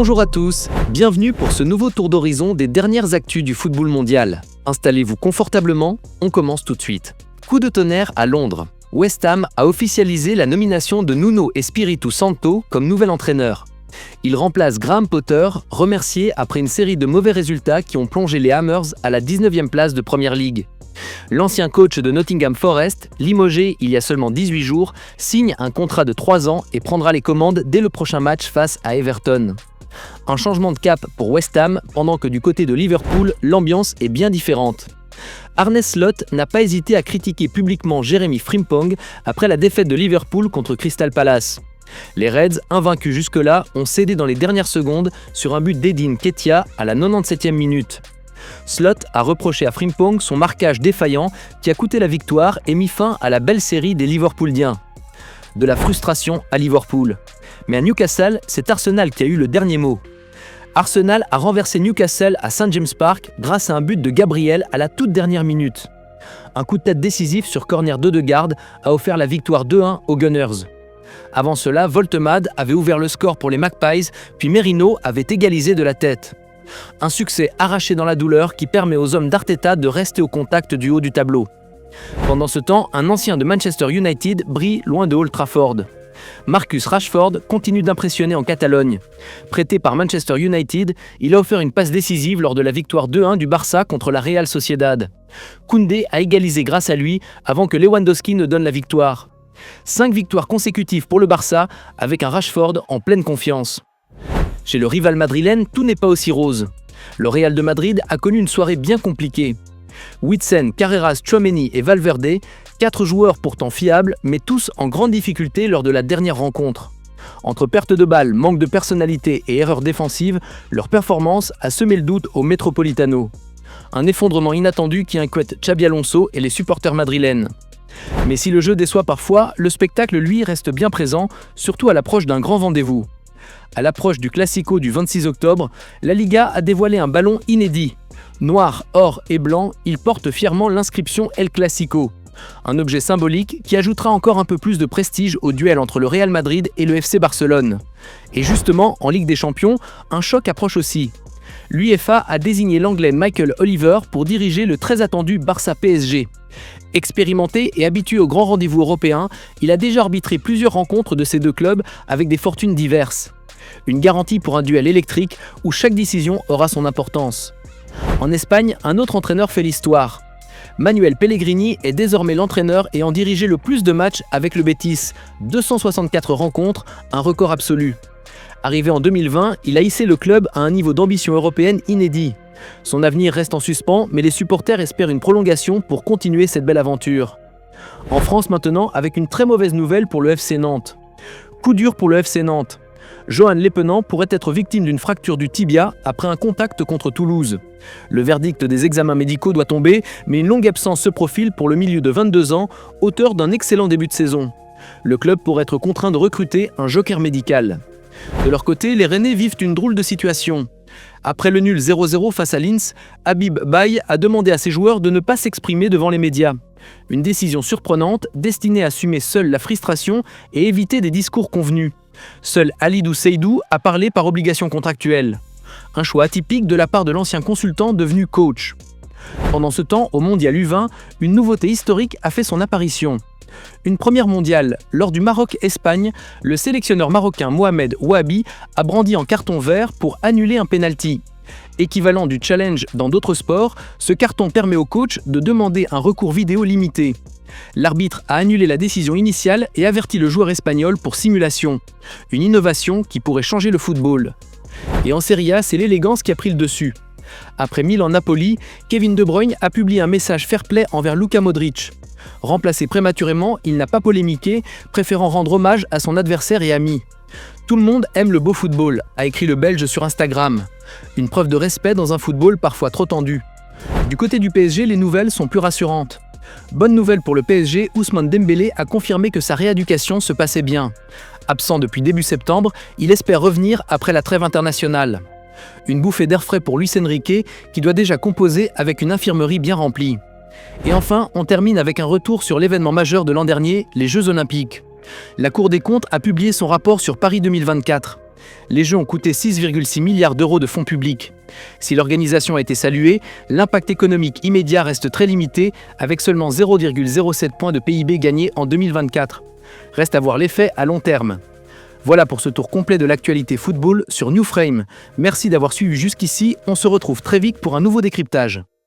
Bonjour à tous, bienvenue pour ce nouveau tour d'horizon des dernières actus du football mondial. Installez-vous confortablement, on commence tout de suite. Coup de tonnerre à Londres. West Ham a officialisé la nomination de Nuno Espírito Santo comme nouvel entraîneur. Il remplace Graham Potter, remercié après une série de mauvais résultats qui ont plongé les Hammers à la 19e place de Premier League. L'ancien coach de Nottingham Forest, limogé il y a seulement 18 jours, signe un contrat de 3 ans et prendra les commandes dès le prochain match face à Everton. Un changement de cap pour West Ham, pendant que du côté de Liverpool, l'ambiance est bien différente. Arne Slot n'a pas hésité à critiquer publiquement Jeremy Frimpong après la défaite de Liverpool contre Crystal Palace. Les Reds, invaincus jusque-là, ont cédé dans les dernières secondes sur un but d'Edin Ketia à la 97e minute. Slot a reproché à Frimpong son marquage défaillant qui a coûté la victoire et mis fin à la belle série des Liverpooliens. De la frustration à Liverpool. Mais à Newcastle, c'est Arsenal qui a eu le dernier mot. Arsenal a renversé Newcastle à St James Park grâce à un but de Gabriel à la toute dernière minute. Un coup de tête décisif sur corner d'Ødegaard a offert la victoire 2-1 aux Gunners. Avant cela, Voltemade avait ouvert le score pour les Magpies, puis Merino avait égalisé de la tête. Un succès arraché dans la douleur qui permet aux hommes d'Arteta de rester au contact du haut du tableau. Pendant ce temps, un ancien de Manchester United brille loin de Old Trafford. Marcus Rashford continue d'impressionner en Catalogne. Prêté par Manchester United, il a offert une passe décisive lors de la victoire 2-1 du Barça contre la Real Sociedad. Koundé a égalisé grâce à lui avant que Lewandowski ne donne la victoire. 5 victoires consécutives pour le Barça avec un Rashford en pleine confiance. Chez le rival madrilène, tout n'est pas aussi rose. Le Real de Madrid a connu une soirée bien compliquée. Witsel, Carreras, Tchouaméni et Valverde, 4 joueurs pourtant fiables, mais tous en grande difficulté lors de la dernière rencontre. Entre perte de balles, manque de personnalité et erreurs défensives, leur performance a semé le doute au Metropolitano. Un effondrement inattendu qui inquiète Xabi Alonso et les supporters madrilènes. Mais si le jeu déçoit parfois, le spectacle lui reste bien présent, surtout à l'approche d'un grand rendez-vous. À l'approche du Classico du 26 octobre, la Liga a dévoilé un ballon inédit. Noir, or et blanc, il porte fièrement l'inscription El Clasico. Un objet symbolique qui ajoutera encore un peu plus de prestige au duel entre le Real Madrid et le FC Barcelone. Et justement, en Ligue des Champions, un choc approche aussi. L'UEFA a désigné l'Anglais Michael Oliver pour diriger le très attendu Barça-PSG. Expérimenté et habitué aux grands rendez-vous européens, il a déjà arbitré plusieurs rencontres de ces deux clubs avec des fortunes diverses. Une garantie pour un duel électrique où chaque décision aura son importance. En Espagne, un autre entraîneur fait l'histoire. Manuel Pellegrini est désormais l'entraîneur ayant dirigé le plus de matchs avec le Betis, 264 rencontres, un record absolu. Arrivé en 2020, il a hissé le club à un niveau d'ambition européenne inédit. Son avenir reste en suspens, mais les supporters espèrent une prolongation pour continuer cette belle aventure. En France maintenant, avec une très mauvaise nouvelle pour le FC Nantes. Coup dur pour le FC Nantes. Johan Lepenant pourrait être victime d'une fracture du tibia après un contact contre Toulouse. Le verdict des examens médicaux doit tomber, mais une longue absence se profile pour le milieu de 22 ans, auteur d'un excellent début de saison. Le club pourrait être contraint de recruter un joker médical. De leur côté, les Rennais vivent une drôle de situation. Après le nul 0-0 face à Linz, Habib Baye a demandé à ses joueurs de ne pas s'exprimer devant les médias. Une décision surprenante, destinée à assumer seule la frustration et éviter des discours convenus. Seul Halidou Seydou a parlé par obligation contractuelle. Un choix atypique de la part de l'ancien consultant devenu coach. Pendant ce temps, au Mondial U20, une nouveauté historique a fait son apparition. Une première mondiale, lors du Maroc-Espagne, le sélectionneur marocain Mohamed Ouahabi a brandi en carton vert pour annuler un penalty. Équivalent du challenge dans d'autres sports, ce carton permet au coach de demander un recours vidéo limité. L'arbitre a annulé la décision initiale et averti le joueur espagnol pour simulation. Une innovation qui pourrait changer le football. Et en Serie A, c'est l'élégance qui a pris le dessus. Après Milan-Napoli, Kevin De Bruyne a publié un message fair-play envers Luka Modric. Remplacé prématurément, il n'a pas polémiqué, préférant rendre hommage à son adversaire et ami. Tout le monde aime le beau football, a écrit le Belge sur Instagram. Une preuve de respect dans un football parfois trop tendu. Du côté du PSG, les nouvelles sont plus rassurantes. Bonne nouvelle pour le PSG, Ousmane Dembélé a confirmé que sa rééducation se passait bien. Absent depuis début septembre, il espère revenir après la trêve internationale. Une bouffée d'air frais pour Luis Enrique, qui doit déjà composer avec une infirmerie bien remplie. Et enfin, on termine avec un retour sur l'événement majeur de l'an dernier, les Jeux Olympiques. La Cour des comptes a publié son rapport sur Paris 2024. Les Jeux ont coûté 6,6 milliards d'euros de fonds publics. Si l'organisation a été saluée, l'impact économique immédiat reste très limité, avec seulement 0,07 points de PIB gagnés en 2024. Reste à voir l'effet à long terme. Voilà pour ce tour complet de l'actualité football sur New Frame. Merci d'avoir suivi jusqu'ici, on se retrouve très vite pour un nouveau décryptage.